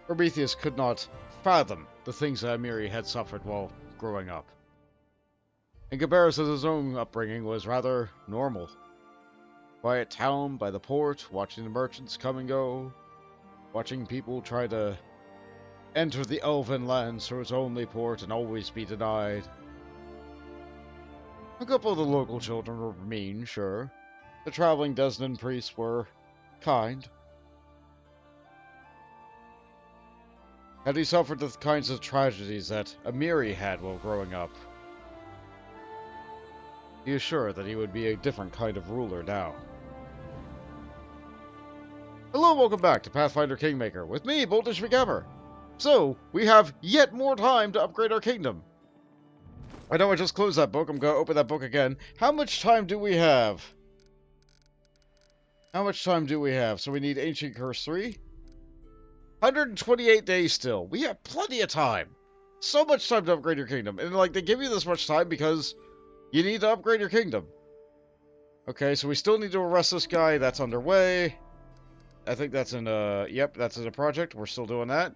Prometheus could not fathom the things that Amiri had suffered while growing up. In comparison, his own upbringing was rather normal. Quiet town by the port, watching the merchants come and go, watching people try to enter the elven lands through its only port and always be denied. A couple of the local children were mean, sure. The traveling Desnan priests were kind. Had he suffered the kinds of tragedies that Amiri had while growing up, he is sure that he would be a different kind of ruler now. Hello, welcome back to Pathfinder Kingmaker, with me, Boltish McGammar. So, we have yet more time to upgrade our kingdom. I know I just closed that book, I'm going to open that book again. How much time do we have? So we need Ancient Curse 3. 128 days still. We have plenty of time. So much time to upgrade your kingdom. And, like, they give you this much time because you need to upgrade your kingdom. Okay, so we still need to arrest this guy. That's underway. I think that's in a... Yep, that's in a project. We're still doing that.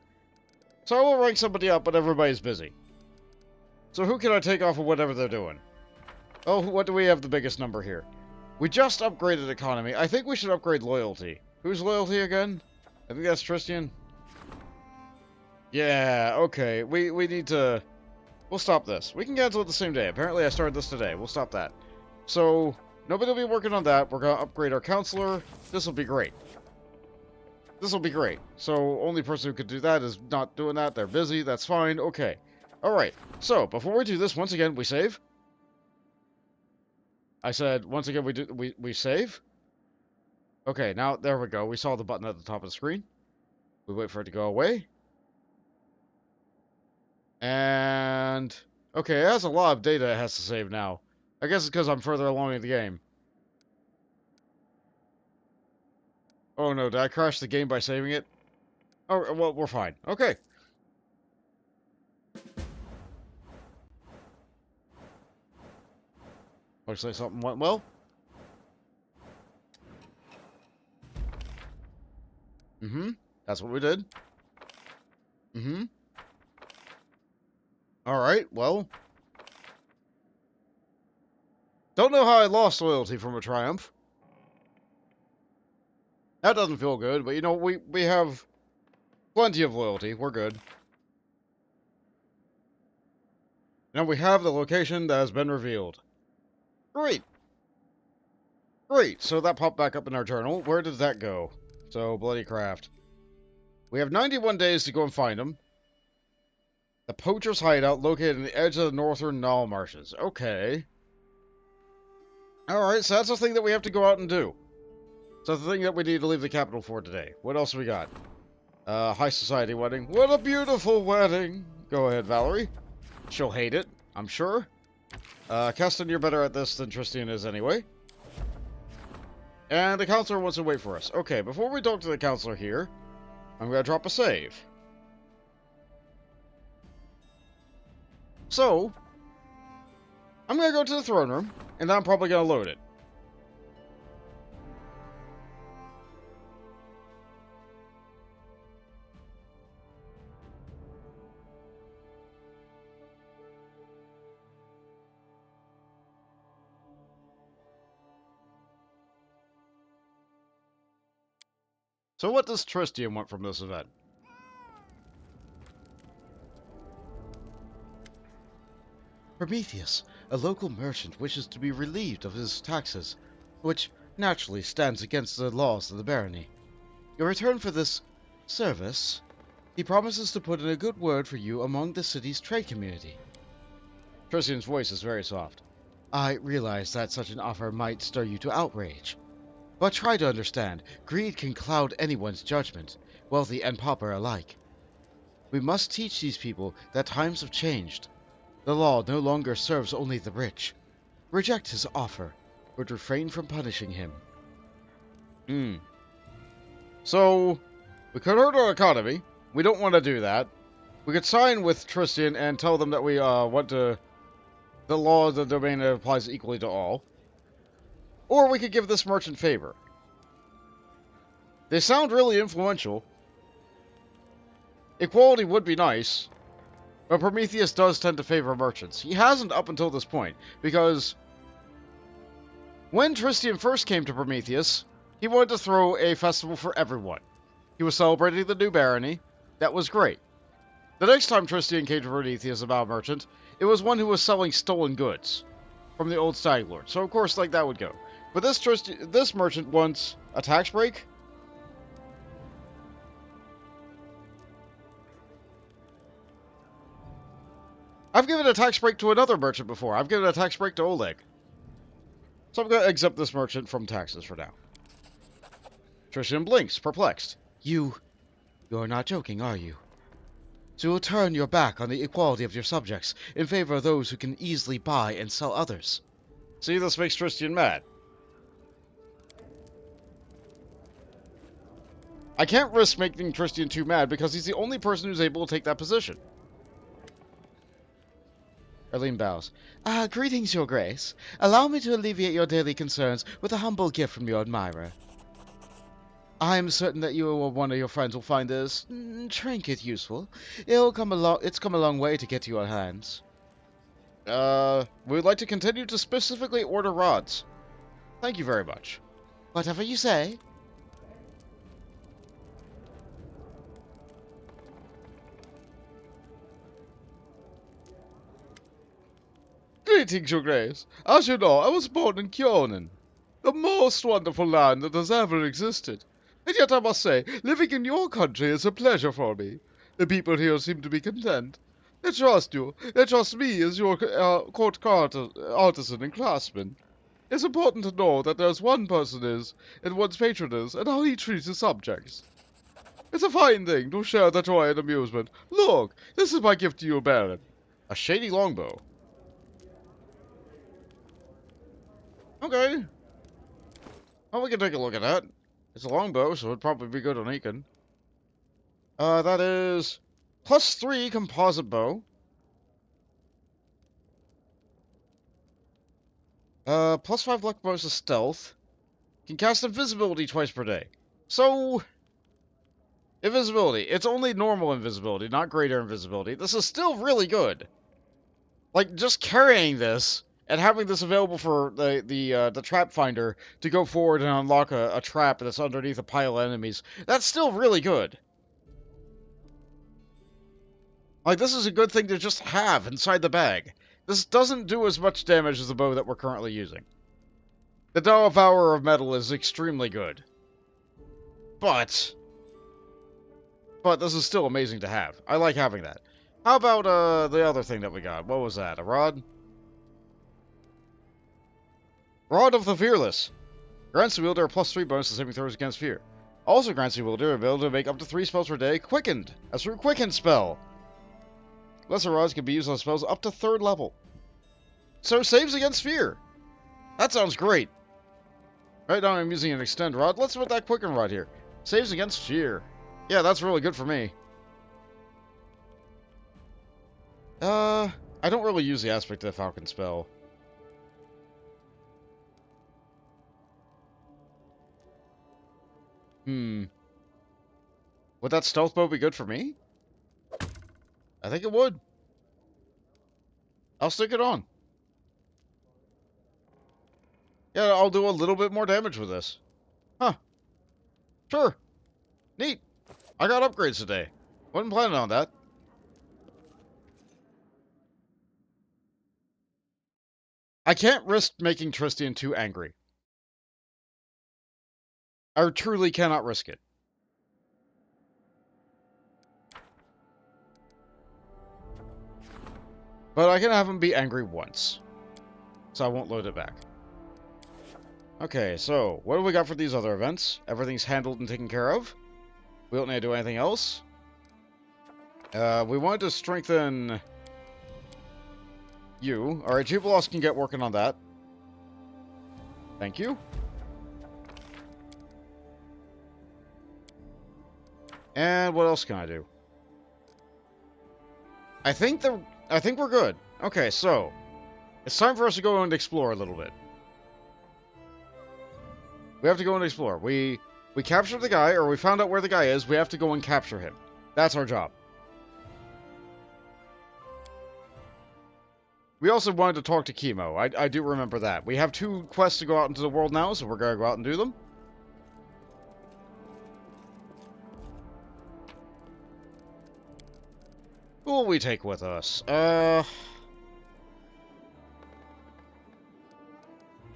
So I will rank somebody up, but everybody's busy. So who can I take off of whatever they're doing? Oh, what do we have the biggest number here? We just upgraded economy. I think we should upgrade loyalty. Who's loyalty again? I think that's Tristan. Yeah, okay. We need to... We'll stop this. We can cancel it the same day. Apparently I started this today. We'll stop that. So, nobody will be working on that. We're going to upgrade our counselor. This will be great. This will be great. So, only person who could do that is not doing that. They're busy. That's fine. Okay. Alright. So, before we do this, once again, we save. I said, once again, we save. Okay, now, there we go. We saw the button at the top of the screen. We wait for it to go away. And... Okay, it has a lot of data it has to save now. I guess it's because I'm further along in the game. Oh no, did I crash the game by saving it? Oh, well, we're fine. Okay. Looks like something went well. Mm-hmm. That's what we did. Mm-hmm. Alright, well. Don't know how I lost loyalty from a triumph. That doesn't feel good, but you know, we have plenty of loyalty. We're good. Now we have the location that has been revealed. Great. Great, so that popped back up in our journal. Where did that go? So, Bloody Craft. We have 91 days to go and find them. The Poachers' hideout located on the edge of the northern Nile marshes. Okay. Alright, so that's the thing that we have to go out and do. So that's the thing that we need to leave the capital for today. What else we got? High society wedding. What a beautiful wedding! Go ahead, Valerie. She'll hate it, I'm sure. Keston, you're better at this than Tristan is anyway. And the counselor wants to wait for us. Okay, before we talk to the counselor here, I'm going to drop a save. So, I'm going to go to the throne room, and then I'm probably going to load it. So what does Tristan want from this event? Prometheus, a local merchant, wishes to be relieved of his taxes, which naturally stands against the laws of the barony. In return for this service, he promises to put in a good word for you among the city's trade community. Tristan's voice is very soft. I realize that such an offer might stir you to outrage. But try to understand, greed can cloud anyone's judgment, wealthy and pauper alike. We must teach these people that times have changed. The law no longer serves only the rich. Reject his offer, but refrain from punishing him. So, we could hurt our economy. We don't want to do that. We could sign with Tristan and tell them that we want to... The law of the domain applies equally to all. Or we could give this merchant favor. They sound really influential. Equality would be nice, but Prometheus does tend to favor merchants. He hasn't up until this point, because when Tristian first came to Prometheus, he wanted to throw a festival for everyone. He was celebrating the new barony. That was great. The next time Tristian came to Prometheus about a merchant, it was one who was selling stolen goods from the old Stag Lord. So of course, like, that would go. But this merchant wants a tax break. I've given a tax break to another merchant before. I've given a tax break to Oleg. So I'm going to exempt this merchant from taxes for now. Tristian blinks, perplexed. You're not joking, are you? So you'll turn your back on the equality of your subjects in favor of those who can easily buy and sell others. See, this makes Tristian mad. I can't risk making Tristian too mad because he's the only person who's able to take that position. Erlene bows. Greetings, Your Grace. Allow me to alleviate your daily concerns with a humble gift from your admirer. I am certain that you or one of your friends will find this trinket useful. It's come a long way to get to your hands. We'd like to continue to specifically order rods. Thank you very much. Whatever you say. Greetings, Your Grace. As you know, I was born in Kyonin, the most wonderful land that has ever existed. And yet I must say, living in your country is a pleasure for me. The people here seem to be content. They trust you. They trust me as your court artisan and craftsman. It's important to know that there's one person is, and one's patron is, and how he treats his subjects. It's a fine thing to share the joy and amusement. Look, this is my gift to you, Baron. A shady longbow. Okay. Well, we can take a look at that. It's a longbow, so it'd probably be good on Ekin. That is +3 composite bow. +5 luck bonus to stealth. Can cast invisibility twice per day. So, invisibility. It's only normal invisibility, not greater invisibility. This is still really good. Like, just carrying this and having this available for the trap finder to go forward and unlock a trap that's underneath a pile of enemies, that's still really good. Like, this is a good thing to just have inside the bag. This doesn't do as much damage as the bow that we're currently using. The Devourer of Metal is extremely good. But this is still amazing to have. I like having that. How about the other thing that we got? What was that? A rod? Rod of the Fearless. Grants the wielder a +3 bonus to saving throws against fear. Also grants the wielder the ability to make up to 3 spells per day quickened. As through Quicken spell. Lesser rods can be used on spells up to 3rd level. So saves against fear. That sounds great. Right now I'm using an extend rod. Let's put that Quicken rod here. Saves against fear. Yeah, that's really good for me. I don't really use the aspect of the Falcon spell. Would that stealth bow be good for me? I think it would. I'll stick it on. Yeah, I'll do a little bit more damage with this. Huh. Sure. Neat. I got upgrades today. Wasn't planning on that. I can't risk making Tristian too angry. I truly cannot risk it. But I can have him be angry once. So I won't load it back. Okay, so what do we got for these other events? Everything's handled and taken care of. We don't need to do anything else. We wanted to strengthen you. Alright, Jubilos can get working on that. Thank you. And what else can I do? I think we're good. Okay, so it's time for us to go and explore a little bit. We have to go and explore. We captured the guy, or we found out where the guy is. We have to go and capture him. That's our job. We also wanted to talk to Chemo. I do remember that. We have 2 quests to go out into the world now, so we're going to go out and do them. Who will we take with us?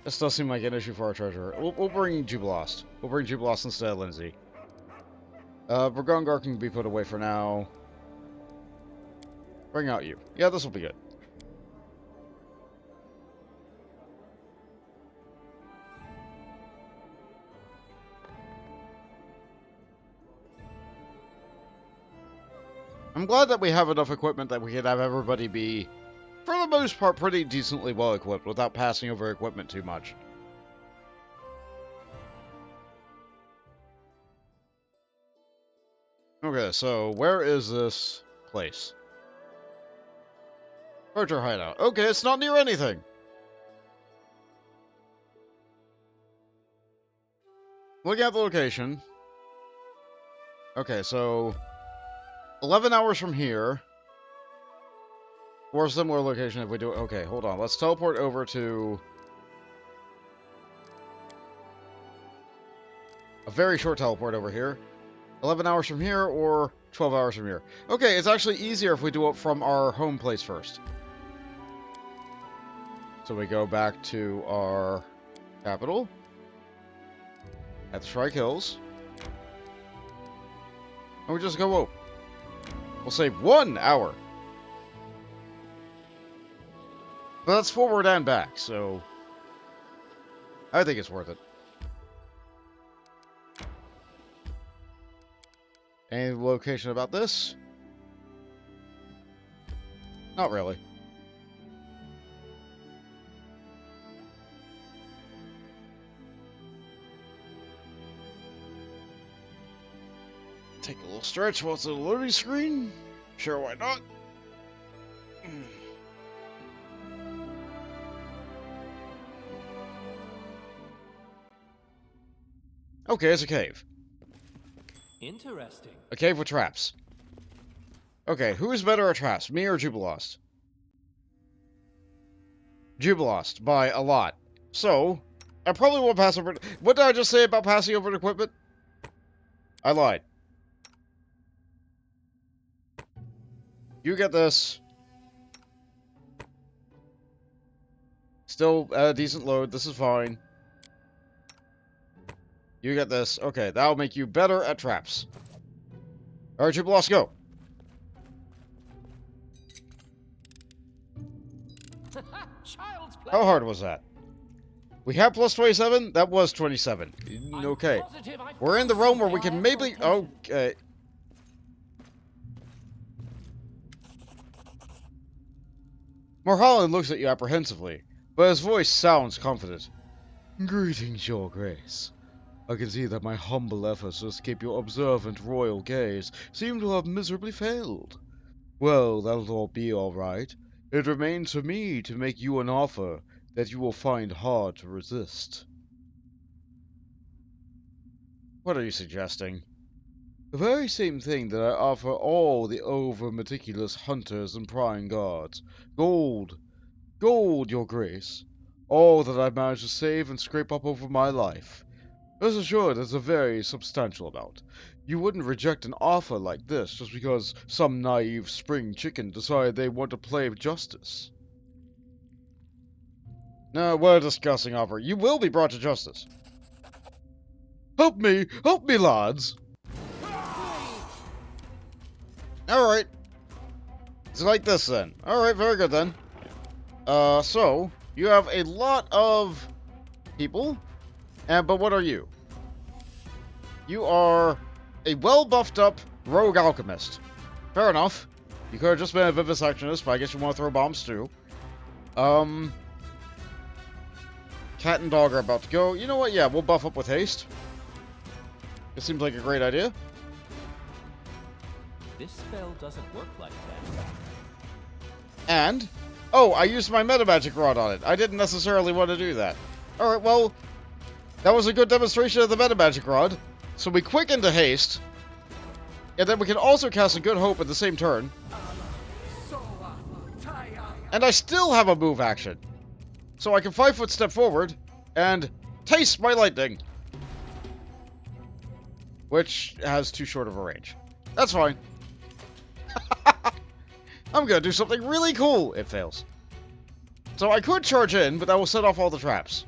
This does seem like an issue for our treasurer. We'll bring Jubilost. We'll bring Jubilost instead of Lindsay. Burgungar can be put away for now. Bring out you. Yeah, this will be good. I'm glad that we have enough equipment that we can have everybody be, for the most part, pretty decently well equipped without passing over equipment too much. Okay, so where is this place? Poacher hideout. Okay, it's not near anything. Looking at the location. Okay, so 11 hours from here. Or a similar location if we do it. Okay, hold on. Let's teleport over to a very short teleport over here. 11 hours from here or 12 hours from here. Okay, it's actually easier if we do it from our home place first. So we go back to our capital at the Shrike Hills. And we just go, whoa. We'll save 1 hour. But that's forward and back, so I think it's worth it. Any location about this? Not really. Take a little stretch while it's on the loading screen. Sure, why not? Okay, it's a cave. Interesting. A cave with traps. Okay, who's better at traps, me or Jubilost? Jubilost, by a lot. So, I probably won't pass over... What did I just say about passing over equipment? I lied. You get this. Still a decent load, this is fine. You get this. Okay, that'll make you better at traps. Alright, Jubilost, go. Child's play. How hard was that? We have plus 27? That was 27. Okay. We're in the realm where we can maybe... Okay. Mulholland looks at you apprehensively, but his voice sounds confident. Greetings, Your Grace. I can see that my humble efforts to escape your observant royal gaze seem to have miserably failed. Well, that'll all be all right. It remains for me to make you an offer that you will find hard to resist. What are you suggesting? The very same thing that I offer all the over-meticulous hunters and prying guards. Gold. Gold, Your Grace. All that I've managed to save and scrape up over my life. Rest assured, it's a very substantial amount. You wouldn't reject an offer like this just because some naive spring chicken decided they want to play justice. No, what a disgusting offer. You will be brought to justice. Help me, lads. Alright. It's like this then. Alright, very good then. So, you have a lot of people, but what are you? You are a well-buffed up rogue alchemist. Fair enough. You could have just been a vivisectionist, but I guess you want to throw bombs too. Cat and dog are about to go. You know what? Yeah, we'll buff up with haste. It seems like a great idea. This spell doesn't work like that. And, oh, I used my meta magic rod on it. I didn't necessarily want to do that. Alright, well, that was a good demonstration of the meta magic rod. So we quick into haste, and then we can also cast a good hope at the same turn. And I still have a move action. So I can 5-foot step forward and taste my lightning. Which has too short of a range. That's fine. I'm gonna do something really cool. It fails. So I could charge in, but that will set off all the traps.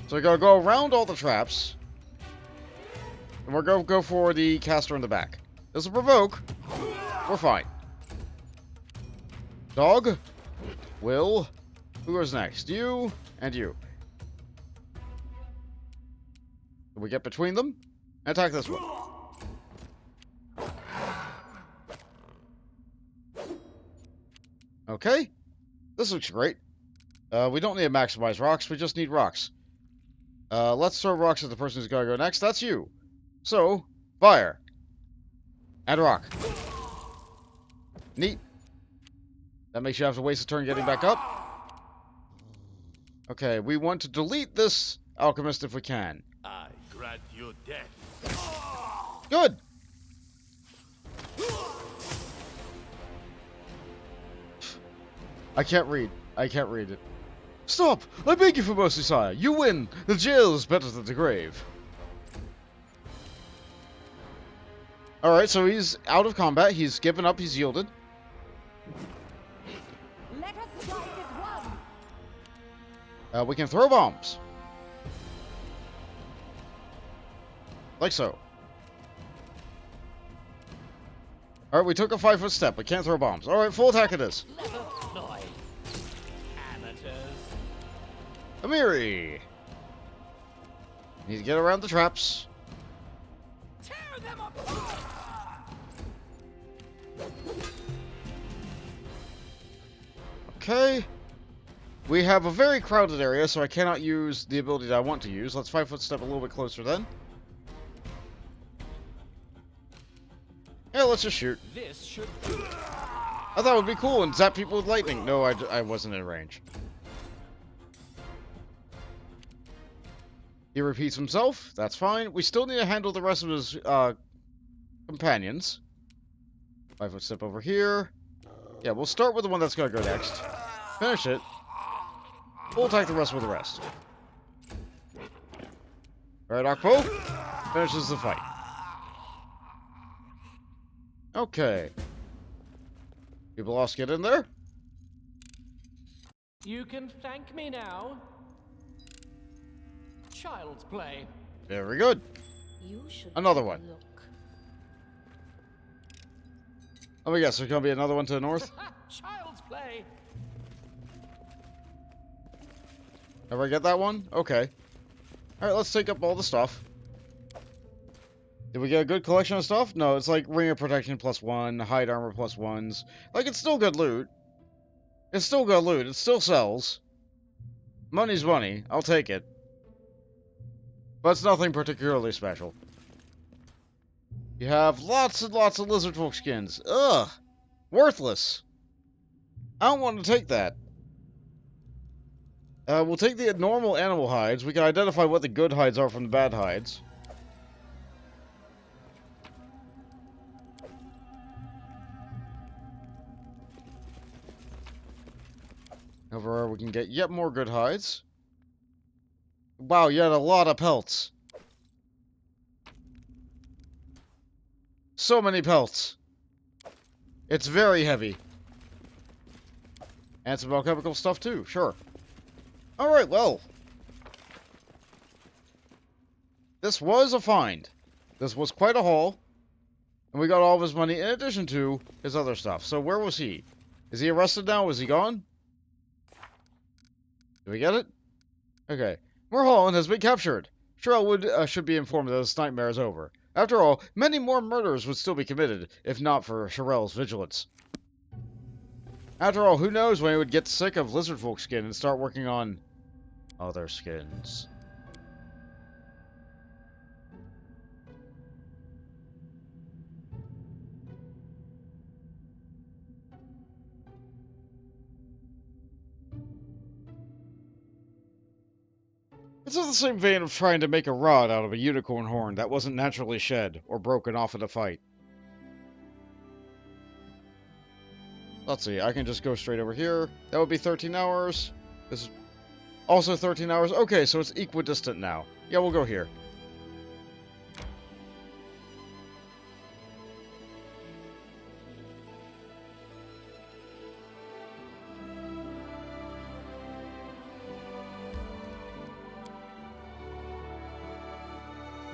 So I gotta go around all the traps. And we're gonna go for the caster in the back. This will provoke. We're fine. Dog. Will. Who goes next? You and you. Can we get between them? Attack this one. Okay. This looks great. We don't need to maximize rocks, we just need rocks. Let's throw rocks at the person who's gonna go next. That's you. So, fire. And rock. Neat. That makes you have to waste a turn getting back up. Okay, we want to delete this alchemist if we can. I grant you death. Good. I can't read. I can't read it. Stop! I beg you for mercy, sire. You win. The jail is better than the grave. Alright, so he's out of combat. He's given up. He's yielded. Let us strike as one. We can throw bombs. Like so. Alright, we took a 5-foot step. We can't throw bombs. Alright, full attack it is. Noise. Amateurs. Amiri. Need to get around the traps. Tear them apart. Okay. We have a very crowded area, so I cannot use the ability that I want to use. Let's 5-foot step a little bit closer then. Yeah, let's just shoot. This should. I thought it would be cool and zap people with lightning. No, I wasn't in range. He repeats himself. That's fine. We still need to handle the rest of his companions. 5-foot step over here. Yeah, we'll start with the one that's going to go next. Finish it. We'll attack the rest with the rest. Alright, Akpo. Finishes the fight. Okay. People lost, get in there. You can thank me now. Child's play. Very good. You should Another take a one. Look. Let me guess, there's going to be another one to the north? Child's play. Have I get that one? Okay. Alright, let's take up all the stuff. Did we get a good collection of stuff? No, it's like ring of protection +1, hide armor +1s. Like, it's still good loot. It's still good loot. It still sells. Money's money. I'll take it. But it's nothing particularly special. You have lots and lots of lizard folk skins. Ugh. Worthless. I don't want to take that. We'll take the normal animal hides. We can identify what the good hides are from the bad hides. Over there we can get yet more good hides. Wow, you had a lot of pelts. So many pelts. It's very heavy. And some alchemical stuff too, sure. Alright, well. This was a find. This was quite a haul. And we got all of his money in addition to his other stuff. So where was he? Is he arrested now? Is he gone? Did we get it? Okay. Mulholland has been captured. Sharel should be informed that this nightmare is over. After all, many more murders would still be committed, if not for Sharel's vigilance. After all, who knows when he would get sick of lizard folk skin and start working on other skins. It's in the same vein of trying to make a rod out of a unicorn horn that wasn't naturally shed or broken off in a fight. Let's see, I can just go straight over here. That would be 13 hours. This is also 13 hours. Okay, so it's equidistant now. Yeah, we'll go here.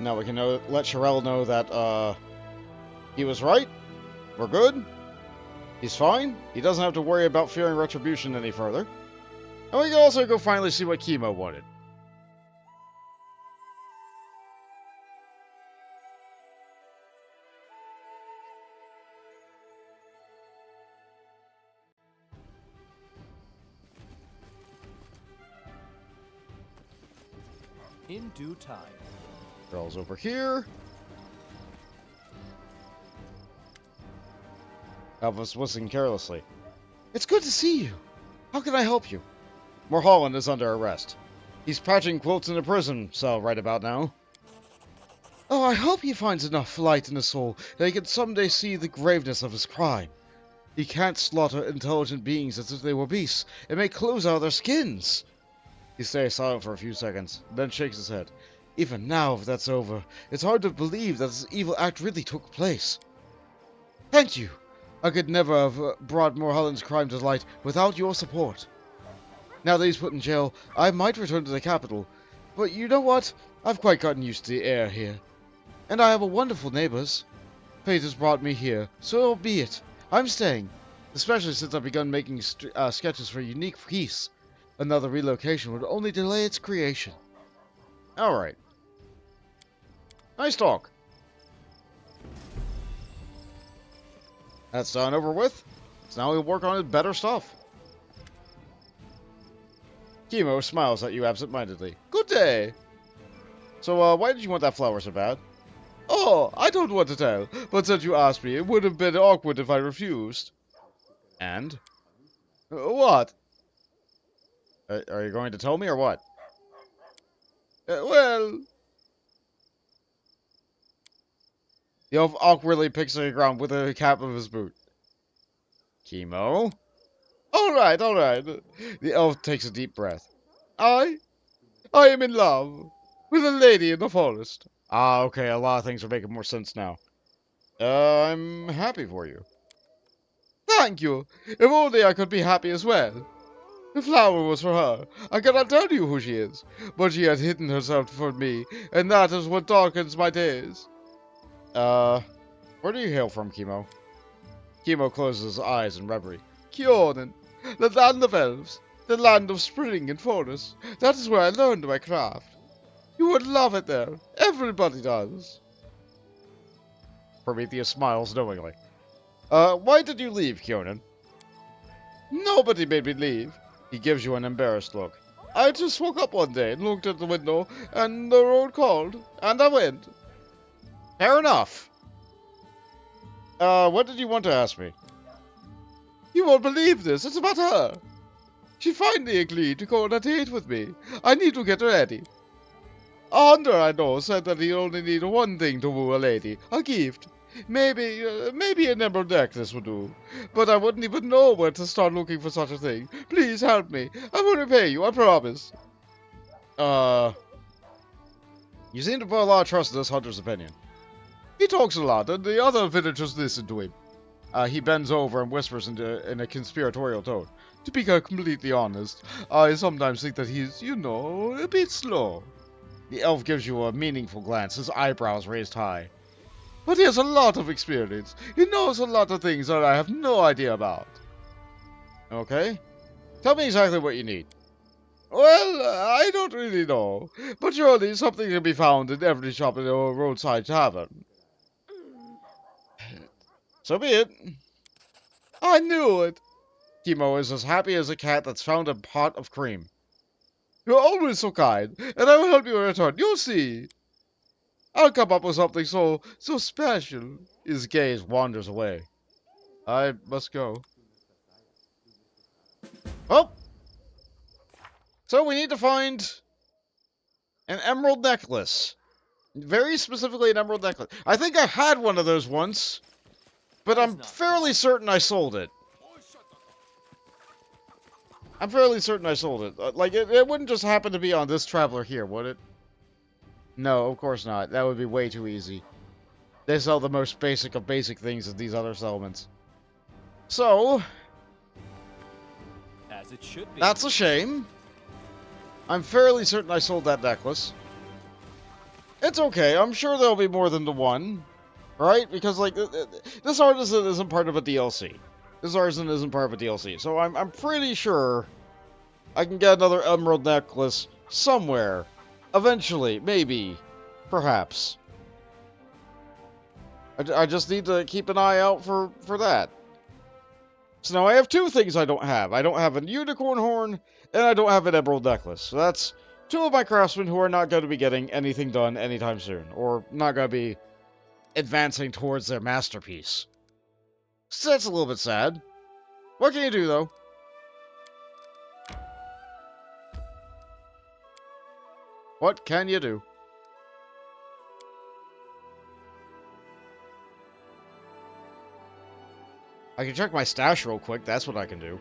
Now we can let Sharel know that, he was right. We're good. He's fine. He doesn't have to worry about fearing retribution any further. And we can also go finally see what Chemo wanted. In due time. Sharel's over here. Elvis whistling carelessly. It's good to see you. How can I help you? Mulholland is under arrest. He's patching quilts in a prison cell right about now. Oh, I hope he finds enough light in his soul that he can someday see the graveness of his crime. He can't slaughter intelligent beings as if they were beasts and make clothes out of their skins. He stays silent for a few seconds, then shakes his head. Even now, if that's over, it's hard to believe that this evil act really took place. Thank you. I could never have brought Mulholland's crime to light without your support. Now that he's put in jail, I might return to the capital. But you know what? I've quite gotten used to the air here. And I have wonderful neighbors. Fate has brought me here, so be it. I'm staying. Especially since I've begun making sketches for a unique piece. Another relocation would only delay its creation. Alright. Nice talk. That's done over with. So now we'll work on his better stuff. Chemo smiles at you absent-mindedly. Good day. So, why did you want that flower so bad? Oh, I don't want to tell, but since you asked me, it would have been awkward if I refused. And? What? Are you going to tell me, or what? Well... The elf awkwardly picks the ground with the cap of his boot. Chemo? Alright, alright. The elf takes a deep breath. I am in love with a lady in the forest. Ah, okay, a lot of things are making more sense now. I'm happy for you. Thank you. If only I could be happy as well. The flower was for her. I cannot tell you who she is, but she has hidden herself from me, and that is what darkens my days. Where do you hail from, Chemo? Chemo closes his eyes in reverie. Kionen, the land of elves, the land of spring and forest. That is where I learned my craft. You would love it there. Everybody does. Prometheus smiles knowingly. Why did you leave, Kionen? Nobody made me leave. He gives you an embarrassed look. I just woke up one day and looked at the window, and the road called, and I went. Fair enough. What did you want to ask me? You won't believe this. It's about her. She finally agreed to go on a date with me. I need to get ready. A hunter I know said that he only needed one thing to woo a lady. A gift. Maybe an emerald necklace would do. But I wouldn't even know where to start looking for such a thing. Please help me. I will repay you, I promise. You seem to put a lot of trust in this hunter's opinion. He talks a lot, and the other villagers listen to him. He bends over and whispers in a conspiratorial tone. To be completely honest, I sometimes think that he's, a bit slow. The elf gives you a meaningful glance, his eyebrows raised high. But he has a lot of experience. He knows a lot of things that I have no idea about. Okay. Tell me exactly what you need. Well, I don't really know. But surely something can be found in every shop in a roadside tavern. So be it. I knew it. Chemo is as happy as a cat that's found a pot of cream. You're always so kind, and I will help you in return. You'll see. I'll come up with something so special. His gaze wanders away. I must go. Oh! So we need to find an emerald necklace. Very specifically an emerald necklace. I think I had one of those once, but I'm fairly certain I sold it. I'm fairly certain I sold it. Like, it wouldn't just happen to be on this traveler here, would it? No, of course not. That would be way too easy. They sell the most basic of basic things in these other settlements. So, As it should be. that's a shame. I'm fairly certain I sold that necklace. It's okay. I'm sure there'll be more than the one. Right? Because, like, this artisan isn't part of a DLC. This artisan isn't part of a DLC. So I'm pretty sure I can get another emerald necklace somewhere. Eventually. Maybe. Perhaps. I just need to keep an eye out for that. So now I have two things I don't have. I don't have a unicorn horn, and I don't have an emerald necklace. So that's two of my craftsmen who are not going to be getting anything done anytime soon. Or not going to be advancing towards their masterpiece. So that's a little bit sad. What can you do, though? What can you do? I can check my stash real quick. That's what I can do.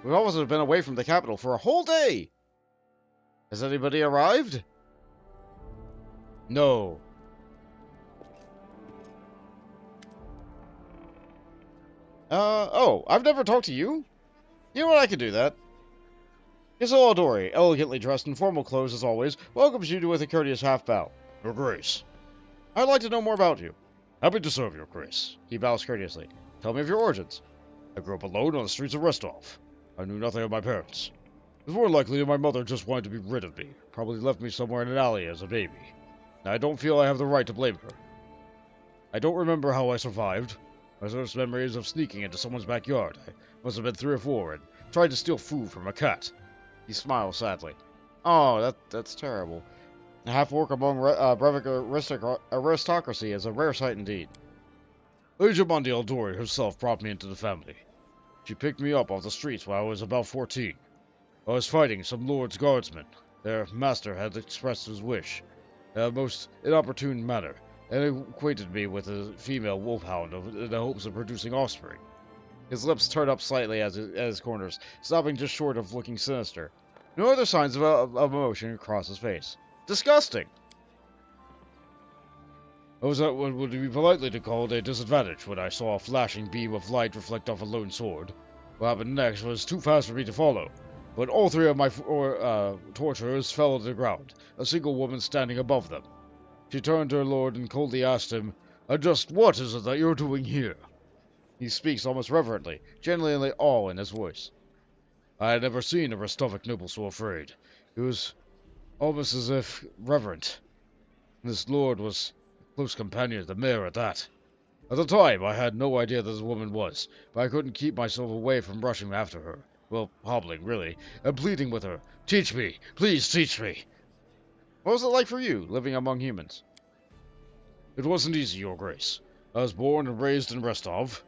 We've almost been away from the capital for a whole day. Has anybody arrived? No. Oh, I've never talked to you? You know what, I could do that. Kessil Conversations, elegantly dressed in formal clothes as always, welcomes you with a courteous half-bow. Your Grace. I'd like to know more about you. Happy to serve, Your Grace. He bows courteously. Tell me of your origins. I grew up alone on the streets of Rostov. I knew nothing of my parents. It was more likely that my mother just wanted to be rid of me. Probably left me somewhere in an alley as a baby. Now, I don't feel I have the right to blame her. I don't remember how I survived. My first memory is of sneaking into someone's backyard. I must have been 3 or 4 and tried to steal food from a cat. He smiles sadly. Oh, that's terrible. A half-orc among Brevik aristocracy is a rare sight indeed. Lady Jamandi Eldori herself brought me into the family. She picked me up off the streets when I was about 14. I was fighting some lord's guardsmen. Their master had expressed his wish in a most inopportune manner, and acquainted me with a female wolfhound in the hopes of producing offspring. His lips turn up slightly at his corners, stopping just short of looking sinister. No other signs of emotion across his face. Disgusting! I was at what would be politely called a disadvantage when I saw a flashing beam of light reflect off a lone sword. What happened next was too fast for me to follow, but all 3 of my torturers fell to the ground, a single woman standing above them. She turned to her lord and coldly asked him, "Just what is it that you're doing here?" He speaks almost reverently, genuinely awe in his voice. I had never seen a Rostovic noble so afraid. He was almost as if reverent. This lord was a close companion of the mayor at that. At the time, I had no idea that this woman was, but I couldn't keep myself away from rushing after her. Well, hobbling, really, and pleading with her, "Teach me! Please teach me!" What was it like for you, living among humans? It wasn't easy, Your Grace. I was born and raised in Rostov,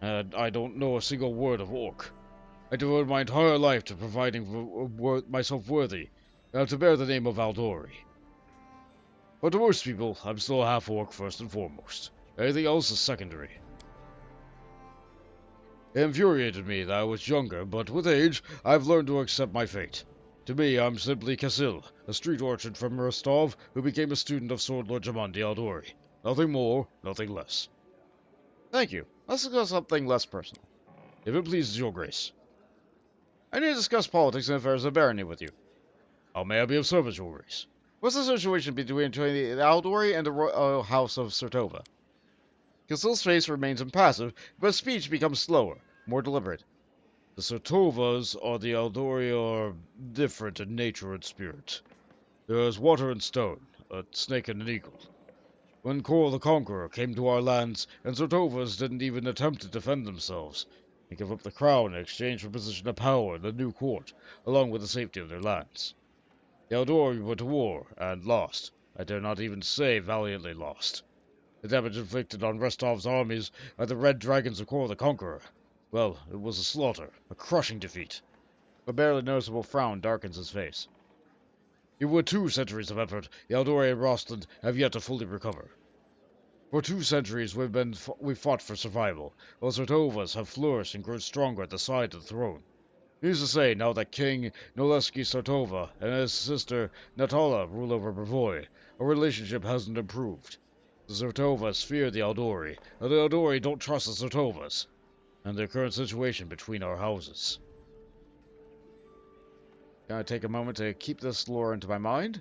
and I don't know a single word of Orc. I devoted my entire life to providing myself worthy, to bear the name of Aldori. But to most people, I'm still a half-orc first and foremost. Anything else is secondary. It infuriated me that I was younger, but with age, I've learned to accept my fate. To me, I'm simply Kessil, a street urchin from Rostov who became a student of Sword Lord Jamandi Eldori. Nothing more, nothing less. Thank you. Let's discuss something less personal. If it pleases Your Grace. I need to discuss politics and affairs of barony with you. How may I be of service, Your Grace? What's the situation between the Aldori and the Royal House of Sertova? Kessil's face remains impassive, but his speech becomes slower, more deliberate. The Sertovas or the Aldori are different in nature and spirit. There is water and stone, a snake and an eagle. When Kor the Conqueror came to our lands, and Sertovas didn't even attempt to defend themselves, they gave up the crown in exchange for position of power in the new court, along with the safety of their lands. The Aldori went to war, and lost. I dare not even say valiantly lost. The damage inflicted on Rostov's armies by the Red Dragons of Kor the Conqueror, well, it was a slaughter, a crushing defeat. A barely noticeable frown darkens his face. Even with 2 centuries of effort, the Aldori and Rostland have yet to fully recover. For 2 centuries we've fought for survival, while Zertovas have flourished and grown stronger at the side of the throne. Needless to say, now that King Noleski Zertova and his sister Natala rule over Brevoy, our relationship hasn't improved. The Zertovas fear the Aldori, and the Aldori don't trust the Zertovas, and the current situation between our houses. Gonna take a moment to keep this lore into my mind.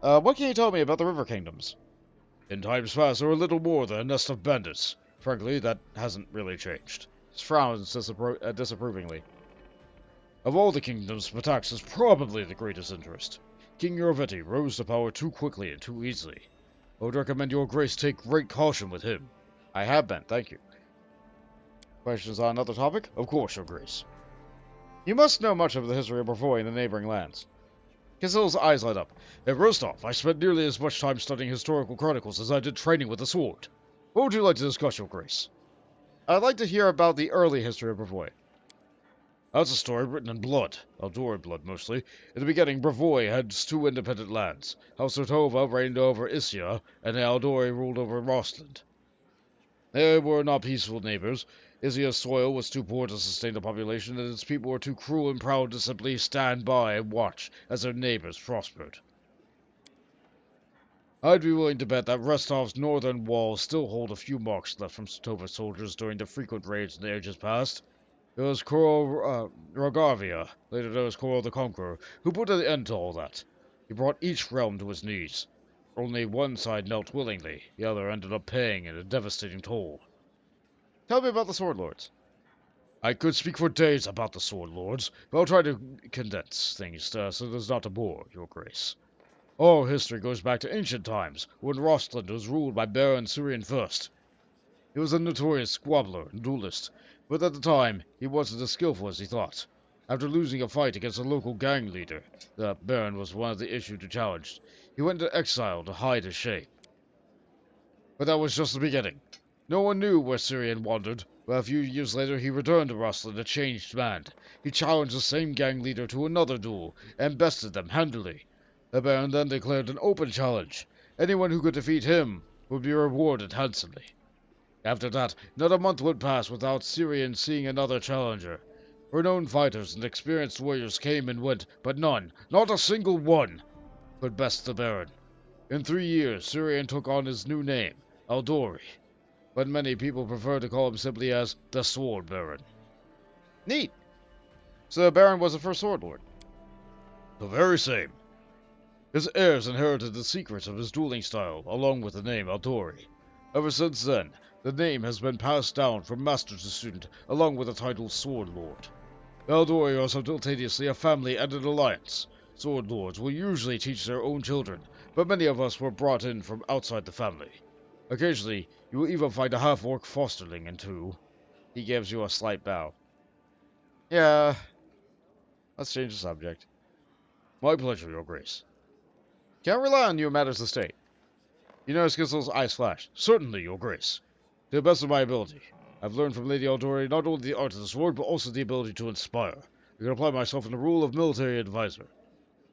What can you tell me about the River Kingdoms? In times past, they were little more than a nest of bandits. Frankly, that hasn't really changed. He frowns disapprovingly. Of all the kingdoms, Patax is probably the greatest interest. King Yorveti rose to power too quickly and too easily. I would recommend your grace take great caution with him. I have been, thank you. Questions on another topic? Of course, your grace. You must know much of the history of Brevoy and the neighboring lands. Kessil's eyes light up. At Rostov, I spent nearly as much time studying historical chronicles as I did training with the sword. What would you like to discuss, your grace? I'd like to hear about the early history of Brevoy. That's a story written in blood, Aldori blood mostly. In the beginning, Brevoy had 2 independent lands. House Zertova reigned over Isia, and the Aldori ruled over Rostland. They were not peaceful neighbors. Isia's soil was too poor to sustain the population, and its people were too cruel and proud to simply stand by and watch as their neighbors prospered. I'd be willing to bet that Rostov's northern walls still hold a few marks left from Zertova's soldiers during the frequent raids in the ages past. It was Koro Rogarvia, later known as Koro the Conqueror, who put an end to all that. He brought each realm to his knees. Only one side knelt willingly, the other ended up paying a devastating toll. Tell me about the Sword Lords. I could speak for days about the Sword Lords, but I'll try to condense things so as not to bore, your grace. All history goes back to ancient times, when Rostland was ruled by Baron Syrian First. He was a notorious squabbler and duelist, but at the time, he wasn't as skillful as he thought. After losing a fight against a local gang leader, the Baron was one of the issues who challenged, he went into exile to hide his shame. But that was just the beginning. No one knew where Syrian wandered, but a few years later he returned to Rostland a changed man. He challenged the same gang leader to another duel, and bested them handily. The Baron then declared an open challenge. Anyone who could defeat him would be rewarded handsomely. After that, not a month would pass without Syrian seeing another challenger. Renowned fighters and experienced warriors came and went, but none, not a single one, could best the Baron. In 3 years, Syrian took on his new name, Aldori, but many people prefer to call him simply as the Sword Baron. Neat. So the Baron was the first Sword Lord? The very same. His heirs inherited the secrets of his dueling style, along with the name Aldori. Ever since then, the name has been passed down from master to student, along with the title Sword Lord. The Aldori are simultaneously a family and an alliance. Sword Lords will usually teach their own children, but many of us were brought in from outside the family. Occasionally, you will even find a half-orc fosterling in 2. He gives you a slight bow. Yeah, let's change the subject. My pleasure, your grace. Can't rely on you in matters of state. You notice Kessil's eyes flash. Certainly, your grace. To the best of my ability. I've learned from Lady Aldori not only the art of the sword, but also the ability to inspire. I can apply myself in the role of military advisor.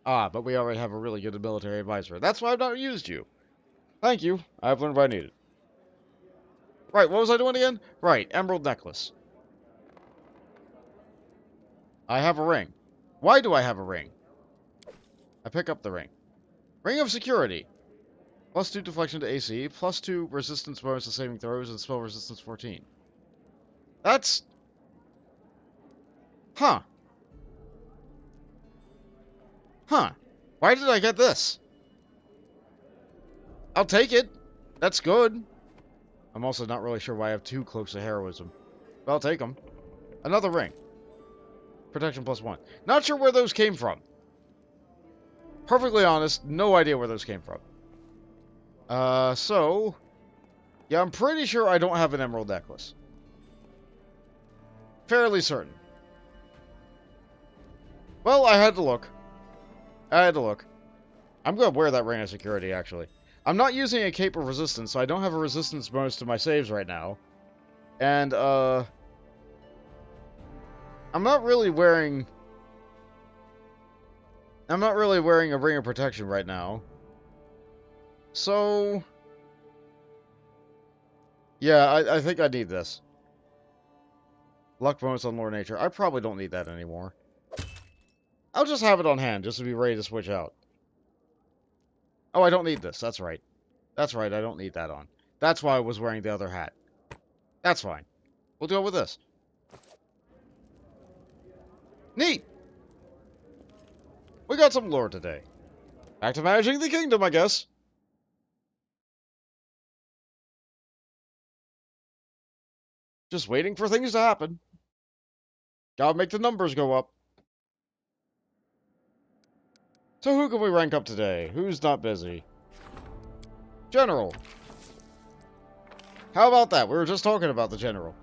Ah, but we already have a really good military advisor. That's why I've not used you. Thank you. I've learned what I needed. Right, what was I doing again? Right, emerald necklace. I have a ring. Why do I have a ring? I pick up the ring. Ring of Security. +2 deflection to AC, +2 resistance bonus to saving throws, and spell resistance 14. That's... Huh. Huh. Why did I get this? I'll take it. That's good. I'm also not really sure why I have 2 cloaks of heroism. But I'll take them. Another ring. Protection +1. Not sure where those came from. Perfectly honest, no idea where those came from. So... Yeah, I'm pretty sure I don't have an emerald necklace. Fairly certain. Well, I had to look. I'm gonna wear that ring of security, actually. I'm not using a cape of resistance, so I don't have a resistance bonus to my saves right now. And, I'm not really wearing a ring of protection right now. So, Yeah, I think I need this. Luck bonus on Lore Nature. I probably don't need that anymore. I'll just have it on hand, just to be ready to switch out. Oh, I don't need this. That's right. That's right, I don't need that on. That's why I was wearing the other hat. That's fine. We'll deal with this. Neat! We got some lore today. Back to managing the kingdom, I guess. Just waiting for things to happen. Gotta make the numbers go up. So who can we rank up today? Who's not busy? General. How about that? We were just talking about the general.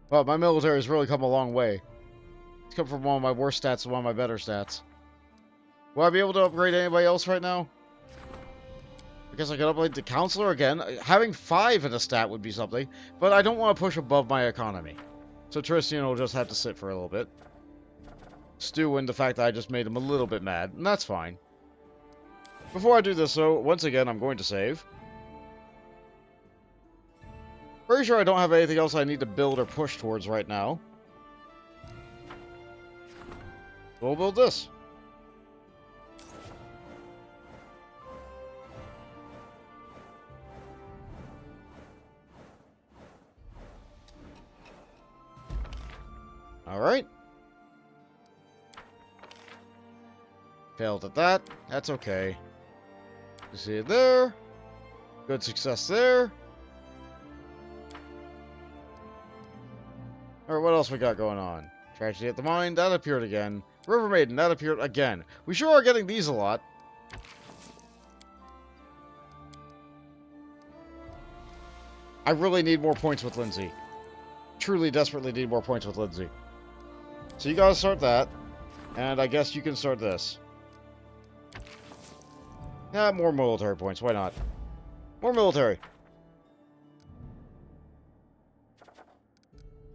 Well, my military has really come a long way. It's come from one of my worst stats to one of my better stats. Will I be able to upgrade anybody else right now? I guess I could upgrade the counselor again. Having 5 in a stat would be something, but I don't want to push above my economy. So Tristan will just have to sit for a little bit. Stew in the fact that I just made him a little bit mad, and that's fine. Before I do this, though, once again, I'm going to save. Pretty sure I don't have anything else I need to build or push towards right now. We'll build this. Alright. Failed at that. That's okay. You see it there. Good success there. Alright, what else we got going on? Tragedy at the Mine, that appeared again. River Maiden, that appeared again. We sure are getting these a lot. I really need more points with Lindsay. Truly, desperately need more points with Lindsay. So you gotta start that. And I guess you can start this. Yeah, more military points, why not? More military.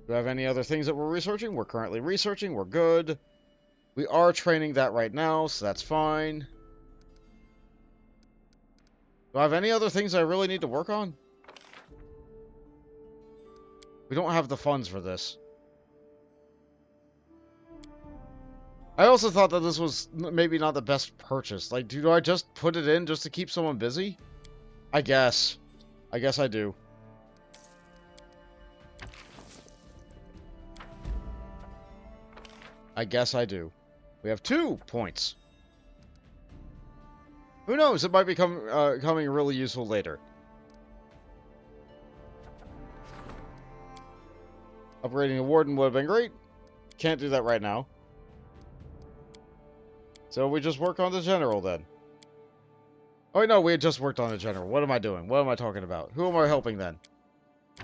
Do I have any other things that we're researching? We're currently researching. We're good. We are training that right now, so that's fine. Do I have any other things I really need to work on? We don't have the funds for this. I also thought that this was maybe not the best purchase. Like, do I just put it in just to keep someone busy? I guess. I guess I do. I guess I do. We have 2 points. Who knows? It might become coming really useful later. Upgrading a warden would have been great. Can't do that right now. So we just work on the general then. Oh wait, no, we had just worked on the general. What am I doing? What am I talking about? Who am I helping then?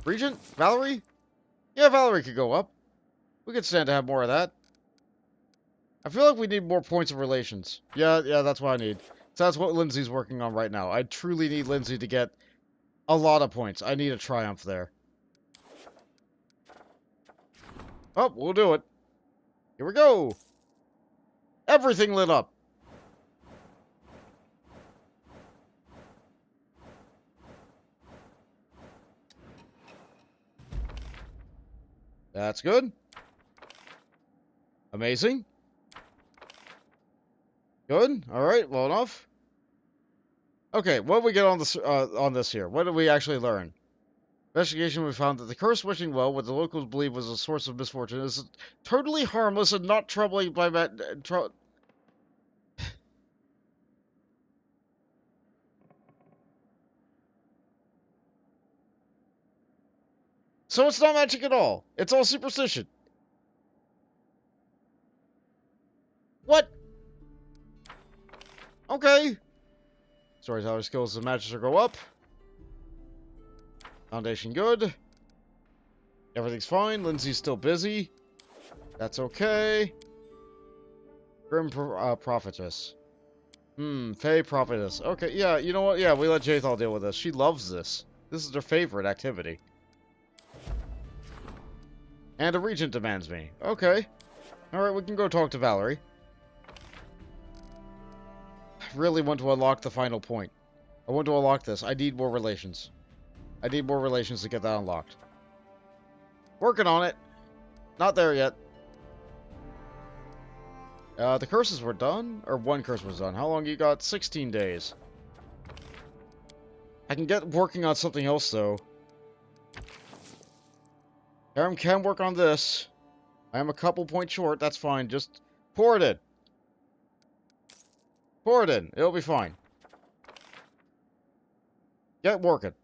Regent? Valerie? Yeah, Valerie could go up. We could stand to have more of that. I feel like we need more points of relations. Yeah, that's what I need. So that's what Lindsay's working on right now. I truly need Lindsay to get a lot of points. I need a triumph there. Oh, we'll do it. Here we go. Everything lit up. That's good. Amazing. Good. All right. Well enough. Okay. What did we get on this here? What did we actually learn? Investigation, we found that the curse wishing well, what the locals believe was a source of misfortune, is totally harmless and not troubling by So it's not magic at all. It's all superstition. What? Okay. Storyteller skills and magister go up. Foundation good. Everything's fine. Lindsay's still busy. That's okay. Grim Prophetess. Fey Prophetess. Okay, yeah, you know what? Yeah, we let Jathal deal with this. She loves this. This is her favorite activity. And a regent demands me. Okay. Alright, we can go talk to Valerie. I really want to unlock the final point. I want to unlock this. I need more relations. I need more relations to get that unlocked. Working on it. Not there yet. The curses were done? Or one curse was done. How long you got? 16 days. I can get working on something else, though. Harem can work on this. I am a couple points short. That's fine. Just pour it in. Pour it in. It'll be fine. Get working.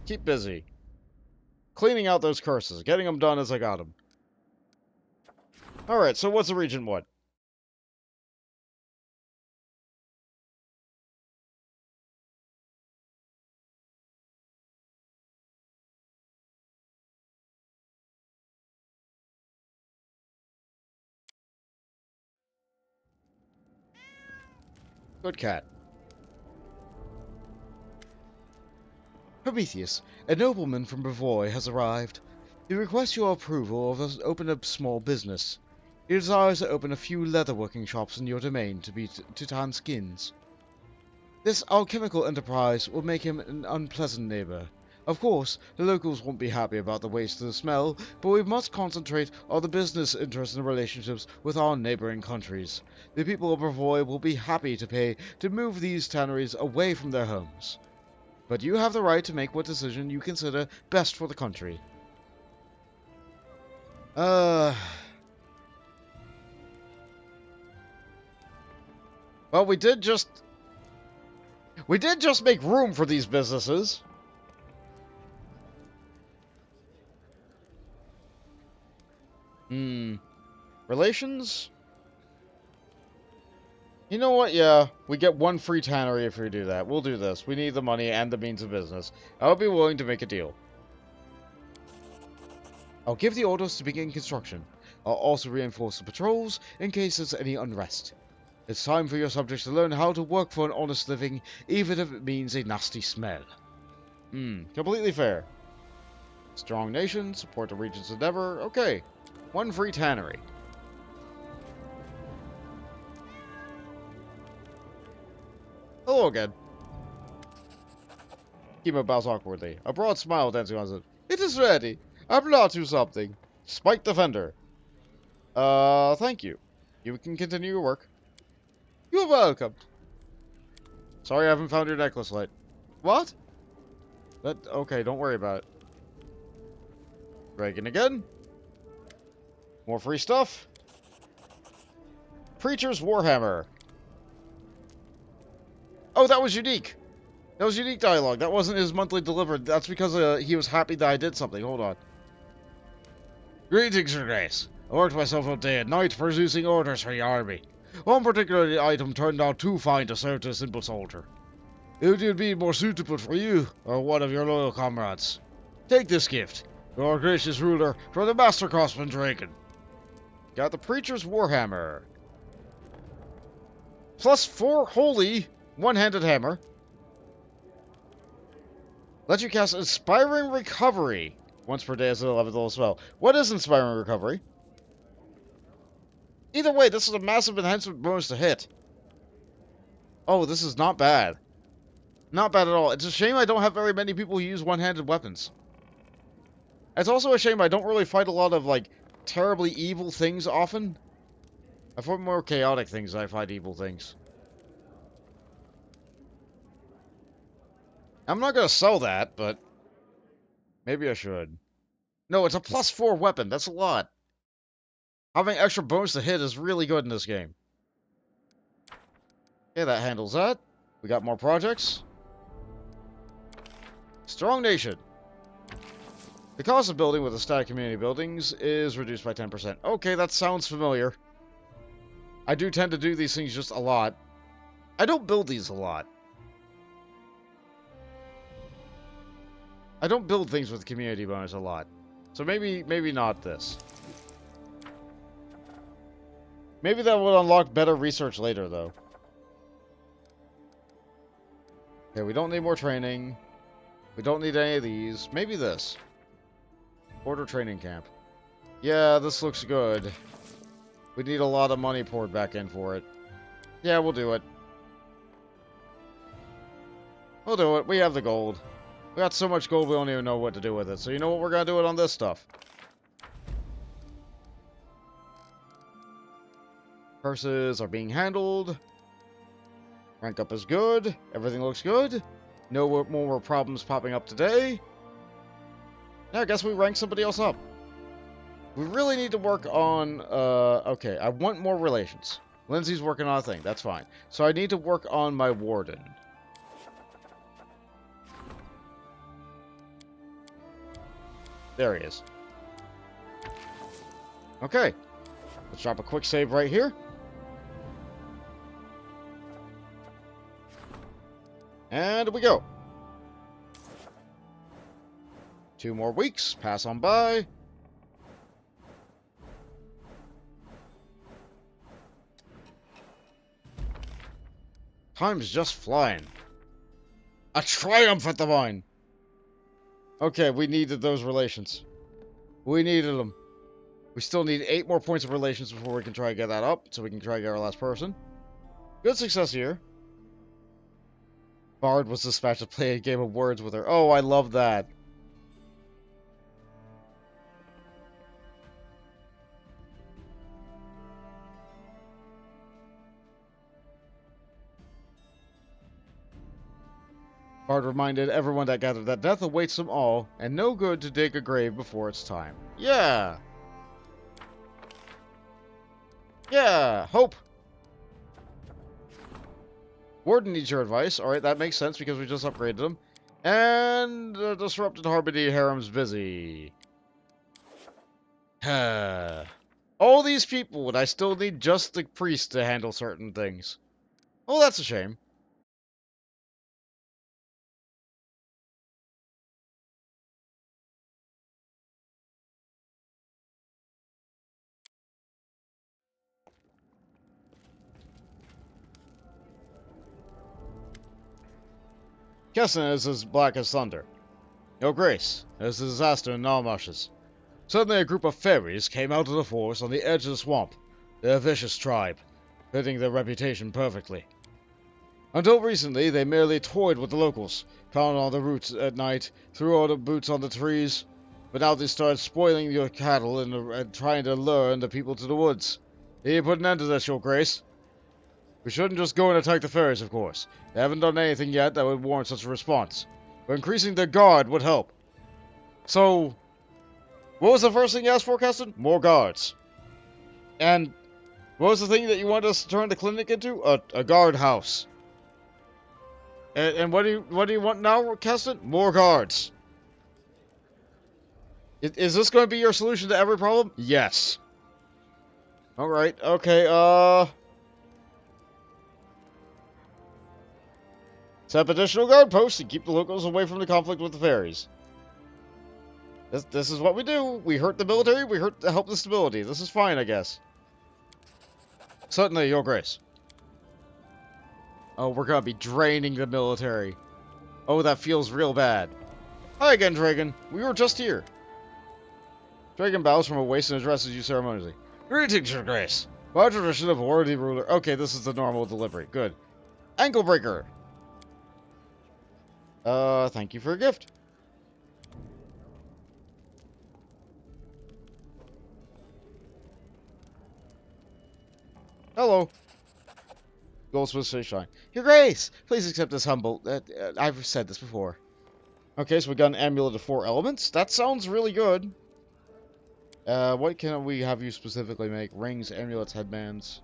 Keep busy. Cleaning out those curses. Getting them done as I got them. Alright, so what's the region what? Good cat. Prometheus, a nobleman from Brevoy, has arrived. He requests your approval of us open a small business. He desires to open a few leatherworking shops in your domain to tan skins. This alchemical enterprise will make him an unpleasant neighbor. Of course, the locals won't be happy about the waste of the smell, but we must concentrate on the business interests and relationships with our neighboring countries. The people of Brevoy will be happy to pay to move these tanneries away from their homes. But you have the right to make what decision you consider best for the country. Well, we did just make room for these businesses. Relations? You know what? Yeah, we get one free tannery if we do that. We'll do this. We need the money and the means of business. I'll be willing to make a deal. I'll give the orders to begin construction. I'll also reinforce the patrols in case there's any unrest. It's time for your subjects to learn how to work for an honest living, even if it means a nasty smell. Completely fair. Strong nation, support the region's endeavor. Okay. One free tannery. Hello again. Kimo bows awkwardly. A broad smile dancing on his lips. It is ready. I brought you something. Spike Defender. Thank you. You can continue your work. You're welcome. Sorry I haven't found your necklace light. What? Okay, don't worry about it. Reagan again. More free stuff. Preacher's Warhammer. Oh, that was unique. That was unique dialogue. That wasn't his monthly delivered. That's because he was happy that I did something. Hold on. Greetings, Your Grace. I worked myself up day and night producing orders for your army. One particular item turned out too fine to serve to a simple soldier. It would be more suitable for you or one of your loyal comrades. Take this gift, your gracious ruler, from the Master Craftsman Draken. Got the Preacher's Warhammer. +4 holy one-handed hammer. Let you cast Inspiring Recovery once per day as an 11th level spell. What is Inspiring Recovery? Either way, this is a massive enhancement bonus to hit. Oh, this is not bad. Not bad at all. It's a shame I don't have very many people who use one-handed weapons. It's also a shame I don't really fight a lot of, like, terribly evil things often. I fight more chaotic things than I fight evil things. I'm not gonna sell that, but maybe I should. No, it's a +4 weapon. That's a lot. Having extra bonus to hit is really good in this game. Okay, that handles that. We got more projects. Strong Nation. The cost of building with the static community buildings is reduced by 10%. Okay, that sounds familiar. I do tend to do these things just a lot. I don't build these a lot. I don't build things with community bonus a lot. So maybe not this. Maybe that would unlock better research later, though. Okay, we don't need more training. We don't need any of these. Maybe this. Order training camp. Yeah, this looks good. We need a lot of money poured back in for it. Yeah, we'll do it. We'll do it. We have the gold. We got so much gold we don't even know what to do with it. So you know what? We're gonna do it on this stuff. Purses are being handled. Rank up is good. Everything looks good. No more problems popping up today. Now I guess we rank somebody else up. We really need to work on, okay, I want more relations. Lindsay's working on a thing, that's fine. So I need to work on my warden. There he is. Okay. Let's drop a quick save right here. And we go. 2 more weeks, pass on by. Time's just flying. A triumph at the vine. Okay, we needed those relations. We needed them. We still need 8 more points of relations before we can try to get that up, so we can try to get our last person. Good success here. Bard was dispatched to play a game of words with her. Oh, I love that. Bard reminded everyone that gathered that death awaits them all, and no good to dig a grave before it's time. Yeah! Yeah! Hope! Warden needs your advice. Alright, that makes sense because we just upgraded him. And disrupted harmony harem's busy. All these people, and I still need just the priest to handle certain things. Oh, that's a shame. Kessin is as black as thunder. Your Grace, there's a disaster in Narmashes. Suddenly a group of fairies came out of the forest on the edge of the swamp. They're a vicious tribe, fitting their reputation perfectly. Until recently, they merely toyed with the locals, pounded on the roots at night, threw all the boots on the trees, but now they started spoiling your cattle and trying to lure the people to the woods. They need to put an end to this, Your Grace. We shouldn't just go and attack the fairies, of course. They haven't done anything yet that would warrant such a response. But increasing their guard would help. So, what was the first thing you asked for, Kessin? More guards. And what was the thing that you wanted us to turn the clinic into? A guard house. And what do you want now, Kessin? More guards. Is this going to be your solution to every problem? Yes. Alright, okay, set up additional guard posts and keep the locals away from the conflict with the fairies. This is what we do. We hurt the military, we help the stability. This is fine, I guess. Certainly, Your Grace. Oh, we're gonna be draining the military. Oh, that feels real bad. Hi again, Dragon. We were just here. Dragon bows from a waist and addresses you ceremoniously. Greetings, Your Grace. By tradition of worthy ruler. Okay, this is the normal delivery. Good. Ankle breaker. Thank you for a gift. Hello. Goldsmith says shine. Your Grace, please accept this humble. I've said this before. Okay, so we got an amulet of 4 elements. That sounds really good. What can we have you specifically make? Rings, amulets, headbands.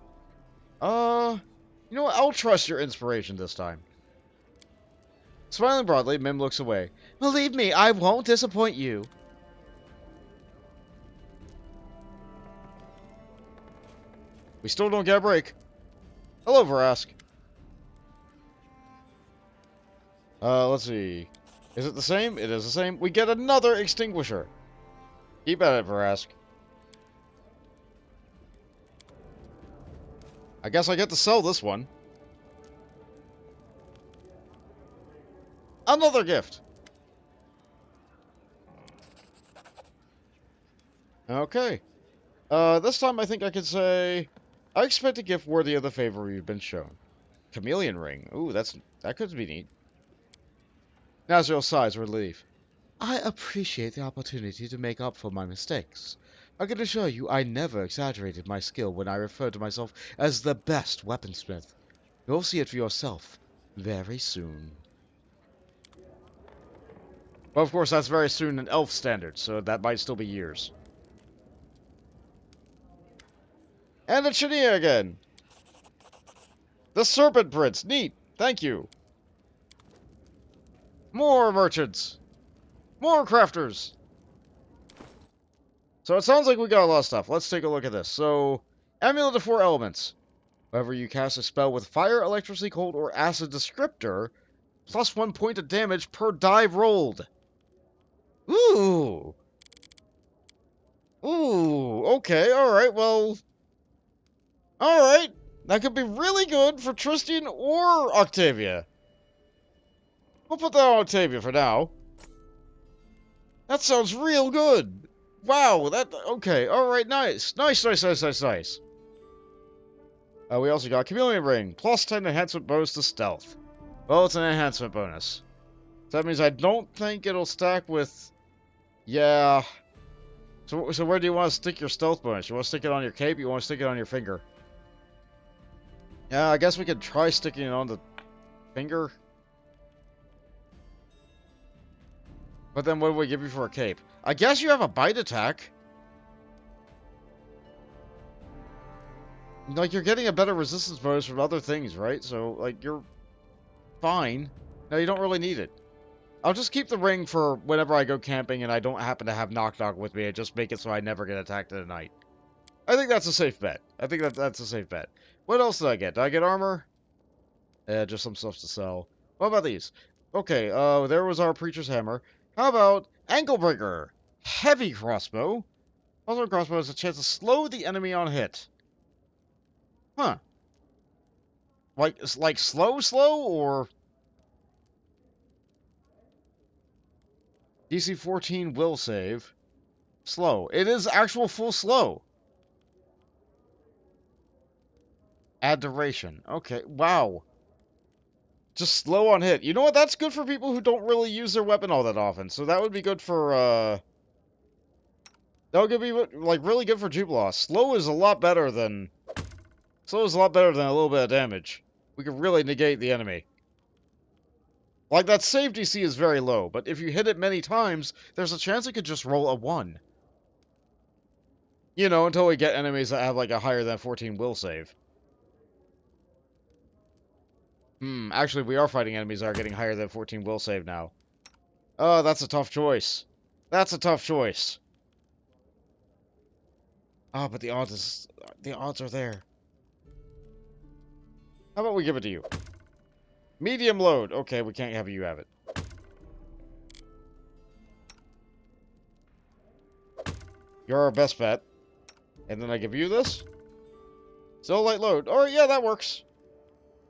You know what? I'll trust your inspiration this time. Smiling broadly, Mim looks away. Believe me, I won't disappoint you. We still don't get a break. Hello, Vrask. Let's see. Is it the same? It is the same. We get another extinguisher. Keep at it, Vrask. I guess I get to sell this one. Another gift. Okay. This time I think I could say, I expect a gift worthy of the favor you've been shown. Chameleon ring. Ooh, that could be neat. Nazriel sighs with relief. I appreciate the opportunity to make up for my mistakes. I can assure you I never exaggerated my skill when I referred to myself as the best weaponsmith. You'll see it for yourself very soon. Well, of course, that's very soon in elf standards, so that might still be years. And it's Shania again! The Serpent Prince! Neat! Thank you! More merchants! More crafters! So it sounds like we got a lot of stuff. Let's take a look at this. So, Amulet of 4 Elements. Whenever you cast a spell with fire, electricity, cold, or acid descriptor, plus 1 point of damage per die rolled. Ooh! Ooh, okay, alright, well... Alright, that could be really good for Tristan or Octavia. We'll put that on Octavia for now. That sounds real good. Wow, that... Okay, alright, nice. Nice. We also got Chameleon Ring, plus 10 enhancement bonus to stealth. Well, it's an enhancement bonus. So that means I don't think it'll stack with... Yeah... So where do you want to stick your stealth bonus? You want to stick it on your cape? You want to stick it on your finger? Yeah, I guess we could try sticking it on the finger. But then what do we give you for a cape? I guess you have a bite attack. Like, you're getting a better resistance bonus from other things, right? So, like, you're fine. No, you don't really need it. I'll just keep the ring for whenever I go camping and I don't happen to have Knock Knock with me. I just make it so I never get attacked in the night. I think that's a safe bet. I think that's a safe bet. What else did I get? Did I get armor? Just some stuff to sell. What about these? Okay, there was our Preacher's Hammer. How about Anklebreaker? Heavy crossbow. Also, crossbow has a chance to slow the enemy on hit. Huh. Like slow, or... DC 14 will save. Slow. It is actual full slow. Add duration. Okay, wow. Just slow on hit. You know what? That's good for people who don't really use their weapon all that often. So that would be good for, that would be, like, really good for Jubiloss. Slow is a lot better than... Slow is a lot better than a little bit of damage. We can really negate the enemy. Like, that save DC is very low, but if you hit it many times, there's a chance it could just roll a 1. You know, until we get enemies that have, like, a higher than 14 will save. Actually, we are fighting enemies that are getting higher than 14 will save now. Oh, that's a tough choice. That's a tough choice. Oh, but the odds are there. How about we give it to you? Medium load. Okay, we can't have you have it. You're our best bet. And then I give you this? Still light load. Alright, yeah, that works.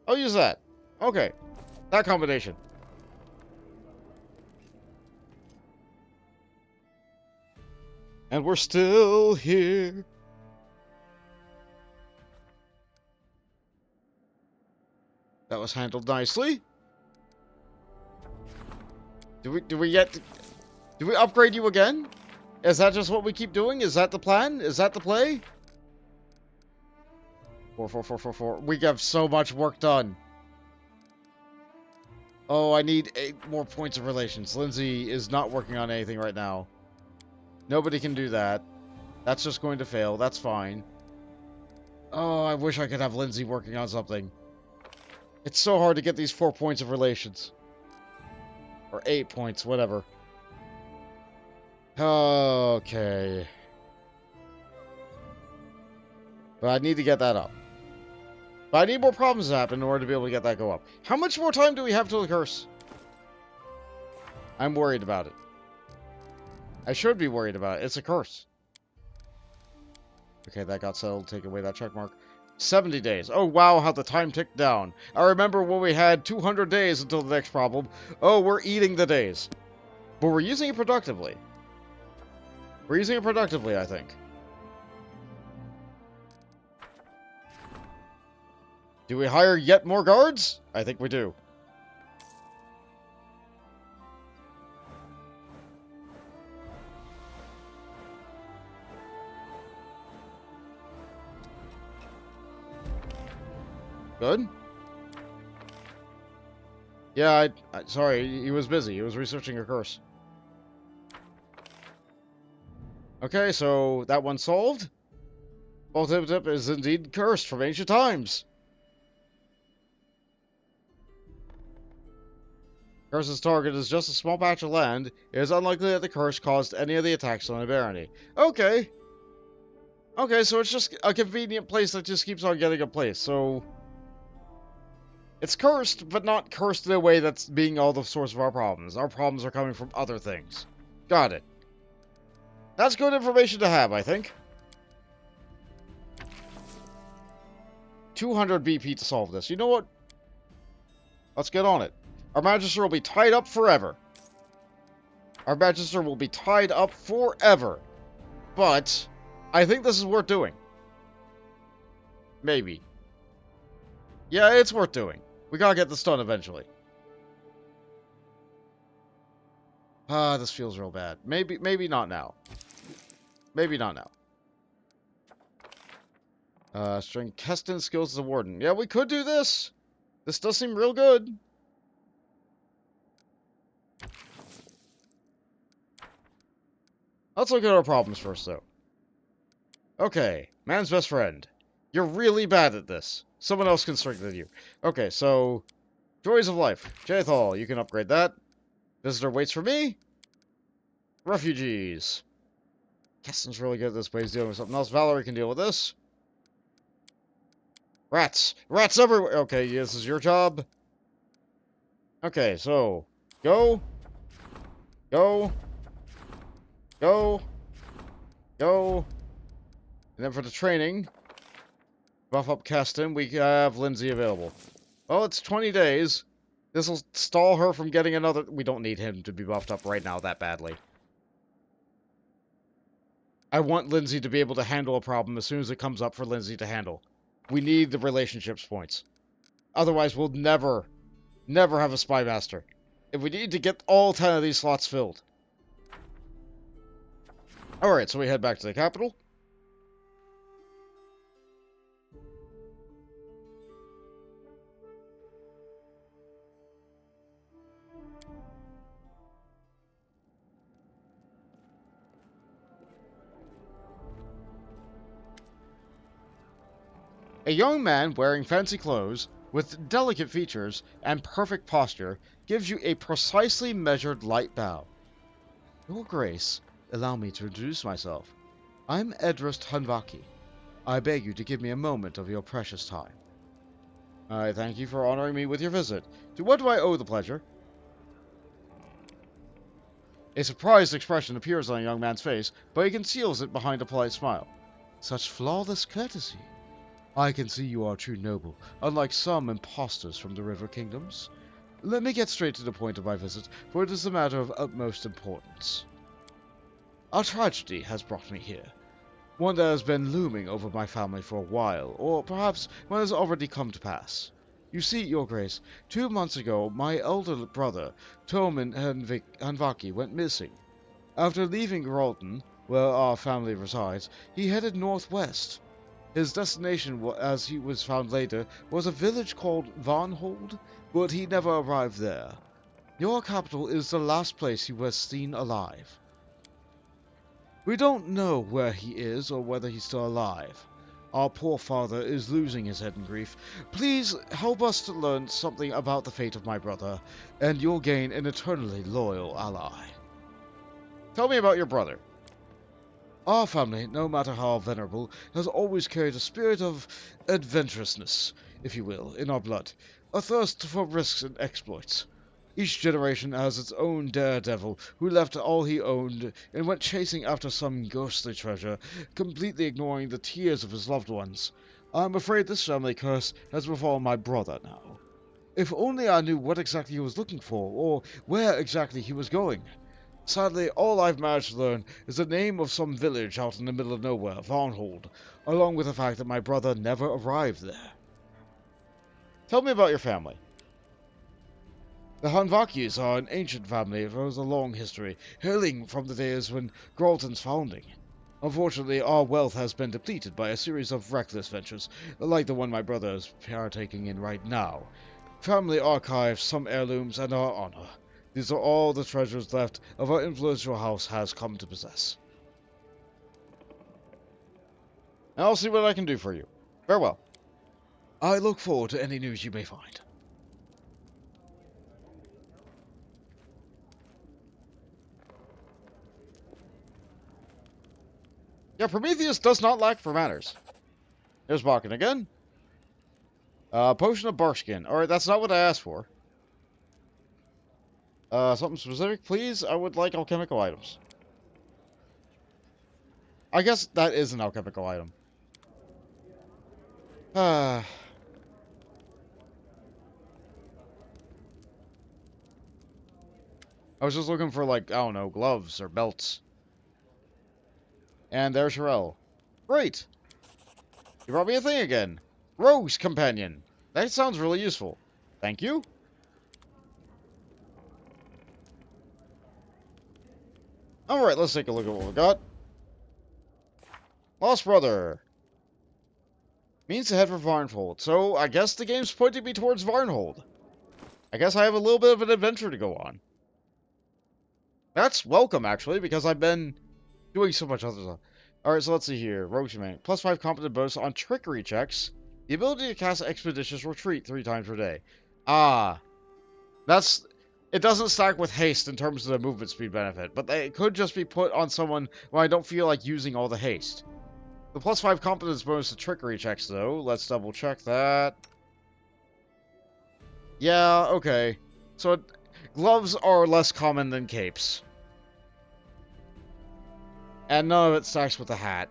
I'll use that. Okay. That combination. And we're still here. That was handled nicely. Do we upgrade you again? Is that just what we keep doing? Is that the plan? Is that the play? 4. We have so much work done. Oh, I need 8 more points of relations. Lindsay is not working on anything right now. Nobody can do that. That's just going to fail. That's fine. Oh, I wish I could have Lindsay working on something. It's so hard to get these 4 points of relations. Or 8 points, whatever. Okay. But I need to get that up. But I need more problems to happen in order to be able to get that go up. How much more time do we have till the curse? I'm worried about it. I should be worried about it. It's a curse. Okay, that got settled. Take away that check mark. 70 days. Oh, wow, how the time ticked down. I remember when we had 200 days until the next problem. Oh, we're eating the days. But we're using it productively. We're using it productively, I think. Do we hire yet more guards? I think we do. Good. Yeah, sorry, he was busy. He was researching a curse. Okay, so that one's solved. Tip is indeed cursed from ancient times. Curse's target is just a small patch of land. It is unlikely that the curse caused any of the attacks on the barony. Okay. Okay, so it's just a convenient place that just keeps on getting a place, so... It's cursed, but not cursed in a way that's being all the source of our problems. Our problems are coming from other things. Got it. That's good information to have, I think. 200 BP to solve this. You know what? Let's get on it. Our Magister will be tied up forever. Our Magister will be tied up forever. But I think this is worth doing. Maybe. Yeah, it's worth doing. We gotta get this done eventually. Ah, this feels real bad. Maybe not now. Maybe not now. String Keston skills as a warden. Yeah, we could do this. This does seem real good. Let's look at our problems first, though. Okay, man's best friend. You're really bad at this. Someone else can strengthen you. Okay, so... Joys of Life. Jaethal, you can upgrade that. Visitor waits for me. Refugees. Keston's really good at this, but he's dealing with something else. Valerie can deal with this. Rats. Rats everywhere. Okay, this is your job. Okay, so... Go. Go. Go. Go. And then for the training... Buff up Keston, we have Lindsay available. Well, it's 20 days. This will stall her from getting another... We don't need him to be buffed up right now that badly. I want Lindsay to be able to handle a problem as soon as it comes up for Lindsay to handle. We need the relationships points. Otherwise, we'll never have a spy master. If we need to get all 10 of these slots filled. Alright, so we head back to the capital. A young man wearing fancy clothes, with delicate features and perfect posture, gives you a precisely measured light bow. Your Grace, allow me to introduce myself. I'm Edrist Hanvaki. I beg you to give me a moment of your precious time. I thank you for honoring me with your visit. To what do I owe the pleasure? A surprised expression appears on the young man's face, but he conceals it behind a polite smile. Such flawless courtesy. I can see you are a true noble, unlike some impostors from the River Kingdoms. Let me get straight to the point of my visit, for it is a matter of utmost importance. A tragedy has brought me here. One that has been looming over my family for a while, or perhaps one has already come to pass. You see, Your Grace, 2 months ago, my elder brother, Toman Hanvaki, went missing. After leaving Gralton, where our family resides, he headed northwest. His destination, as he was found later, was a village called Varnhold, but he never arrived there. Your capital is the last place he was seen alive. We don't know where he is or whether he's still alive. Our poor father is losing his head in grief. Please help us to learn something about the fate of my brother, and you'll gain an eternally loyal ally. Tell me about your brother. Our family, no matter how venerable, has always carried a spirit of adventurousness, if you will, in our blood, a thirst for risks and exploits. Each generation has its own daredevil who left all he owned and went chasing after some ghostly treasure, completely ignoring the tears of his loved ones. I'm afraid this family curse has befallen my brother now. If only I knew what exactly he was looking for, or where exactly he was going. Sadly, all I've managed to learn is the name of some village out in the middle of nowhere, Varnhold, along with the fact that my brother never arrived there. Tell me about your family. The Hanvakis are an ancient family that has a long history, hailing from the days when Gralton's founding. Unfortunately, our wealth has been depleted by a series of reckless ventures, like the one my brother is partaking in right now. Family archives, some heirlooms, and our honor. These are all the treasures left of our influential house has come to possess. And I'll see what I can do for you. Farewell. I look forward to any news you may find. Yeah, Prometheus does not lack for manners. There's Barkin again. Potion of Barkskin. Alright, that's not what I asked for. Something specific, please? I would like alchemical items. I guess that is an alchemical item. I was just looking for, like, I don't know, gloves or belts. And there's Sharel. Great! You brought me a thing again. Rogue's Companion. That sounds really useful. Thank you. Alright, let's take a look at what we got. Lost Brother. Means to head for Varnhold. So, I guess the game's pointing me towards Varnhold. I guess I have a little bit of an adventure to go on. That's welcome, actually, because I've been doing so much other stuff. Alright, so let's see here. Rogue's Companion. +5 competent bonus on trickery checks. The ability to cast Expeditious Retreat 3 times per day. Ah. That's... It doesn't stack with haste in terms of the movement speed benefit, but it could just be put on someone when I don't feel like using all the haste. The +5 competence bonus to trickery checks, though. Let's double check that. Yeah, okay. So, gloves are less common than capes. And none of it stacks with the hat.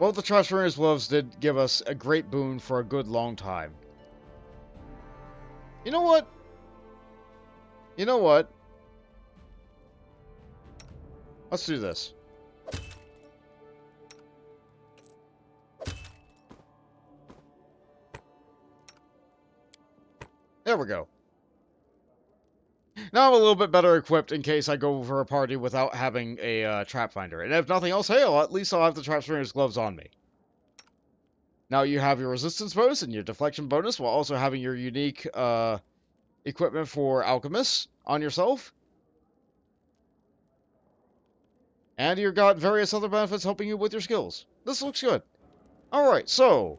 Well, the Transference gloves did give us a great boon for a good long time. You know what? You know what? Let's do this. There we go. Now I'm a little bit better equipped in case I go for a party without having a trap finder. And if nothing else, hey, at least I'll have the Transference gloves on me. Now you have your resistance bonus and your deflection bonus while also having your unique equipment for alchemists on yourself. And you've got various other benefits helping you with your skills. This looks good. Alright, so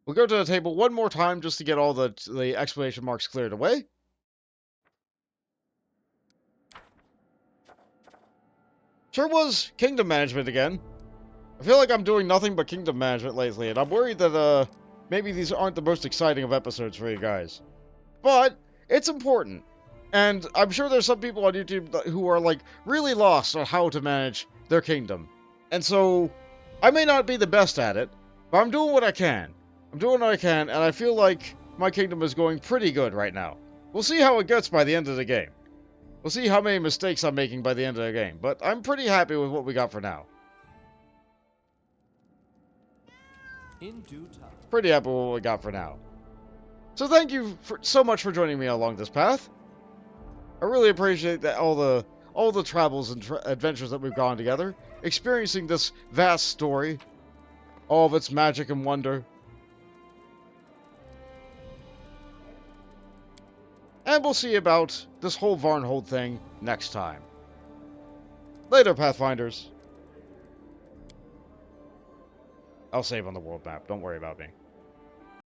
we'll go to the table one more time just to get all the exclamation marks cleared away. Sure was kingdom management again. I feel like I'm doing nothing but kingdom management lately, and I'm worried that maybe these aren't the most exciting of episodes for you guys. But it's important. And I'm sure there's some people on YouTube who are, like, really lost on how to manage their kingdom. And so, I may not be the best at it, but I'm doing what I can. I'm doing what I can, and I feel like my kingdom is going pretty good right now. We'll see how it gets by the end of the game. We'll see how many mistakes I'm making by the end of the game. But I'm pretty happy with what we got for now. In due time. Pretty happy with what we got for now. So thank you so much for joining me along this path. I really appreciate that all the travels and adventures that we've gone together, experiencing this vast story, all of its magic and wonder. And we'll see about this whole Varnhold thing next time. Later, Pathfinders. I'll save on the world map. Don't worry about me.